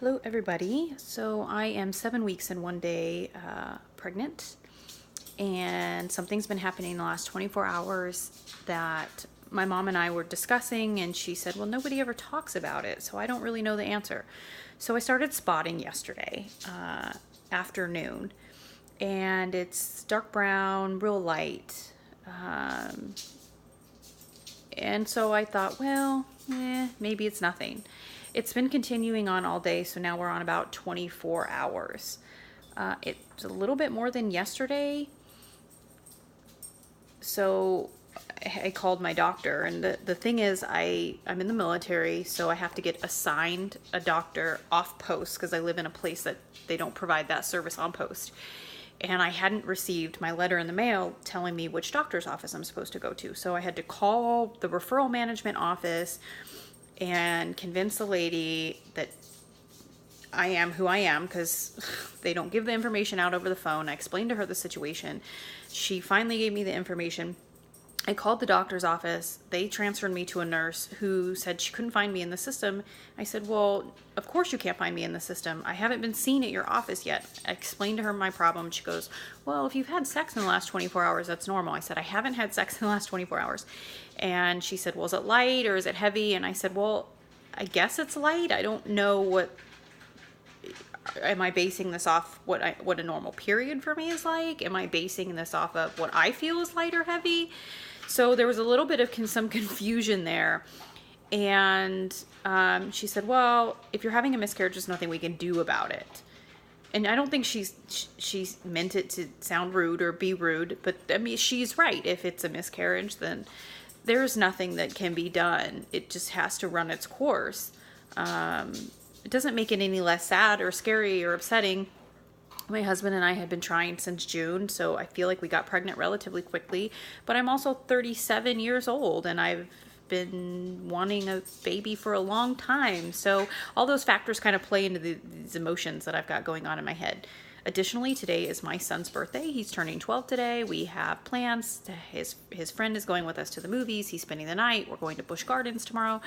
Hello everybody. So I am 7 weeks and 1 day pregnant, and something's been happening in the last 24 hours that my mom and I were discussing, and she said, well, nobody ever talks about it, so I don't really know the answer. So I started spotting yesterday afternoon, and it's dark brown, real light. And so I thought, well, maybe it's nothing. It's been continuing on all day, so now we're on about 24 hours. It's a little bit more than yesterday. So I called my doctor, and the thing is, I'm in the military, so I have to get assigned a doctor off post because I live in a place that they don't provide that service on post. And I hadn't received my letter in the mail telling me which doctor's office I'm supposed to go to. So I had to call the referral management office and convince the lady that I am who I am, because they don't give the information out over the phone. I explained to her the situation. She finally gave me the information. I called the doctor's office. They transferred me to a nurse who said she couldn't find me in the system. I said, well, of course you can't find me in the system. I haven't been seen at your office yet. I explained to her my problem. She goes, well, if you've had sex in the last 24 hours, that's normal. I said, I haven't had sex in the last 24 hours. And she said, well, is it light or is it heavy? And I said, well, I guess it's light. I don't know am I basing this off what a normal period for me is like? Am I basing this off of what I feel is light or heavy? So there was a little bit of some confusion there. And she said, well, if you're having a miscarriage, there's nothing we can do about it. And I don't think she's meant it to sound rude or be rude, but I mean, she's right. If it's a miscarriage, then there's nothing that can be done. It just has to run its course. It doesn't make it any less sad or scary or upsetting. My husband and I had been trying since June, so I feel like we got pregnant relatively quickly. But I'm also 37 years old, and I've been wanting a baby for a long time. So all those factors kind of play into these emotions that I've got going on in my head. Additionally, today is my son's birthday. He's turning 12 today. We have plans. His friend is going with us to the movies. He's spending the night. We're going to Busch Gardens tomorrow.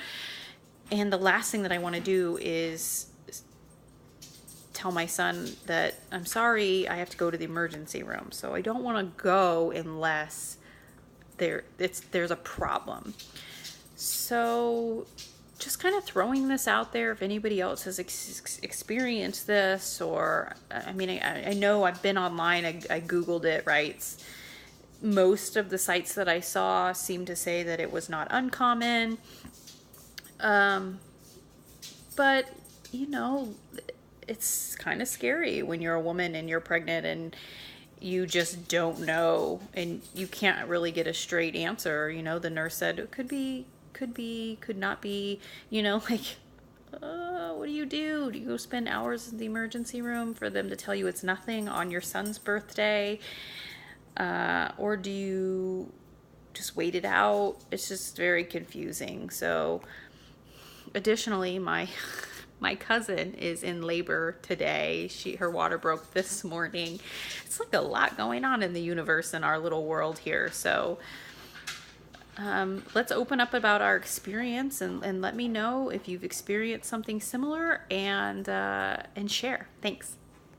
And the last thing that I want to do is tell my son that I'm sorry, I have to go to the emergency room. So I don't want to go unless there's a problem. So just kind of throwing this out there, if anybody else has experienced this, or I mean, I know I've been online, I Googled it, right? Most of the sites that I saw seemed to say that it was not uncommon. But you know, it's kind of scary when you're a woman and you're pregnant and you just don't know, and you can't really get a straight answer. You know, the nurse said it could be, could not be, you know, like, what do you do? Do you go spend hours in the emergency room for them to tell you it's nothing on your son's birthday? Or do you just wait it out? It's just very confusing. So additionally, my cousin is in labor today. Her water broke this morning. It's like a lot going on in the universe in our little world here. So let's open up about our experience, and let me know if you've experienced something similar, and share. Thanks.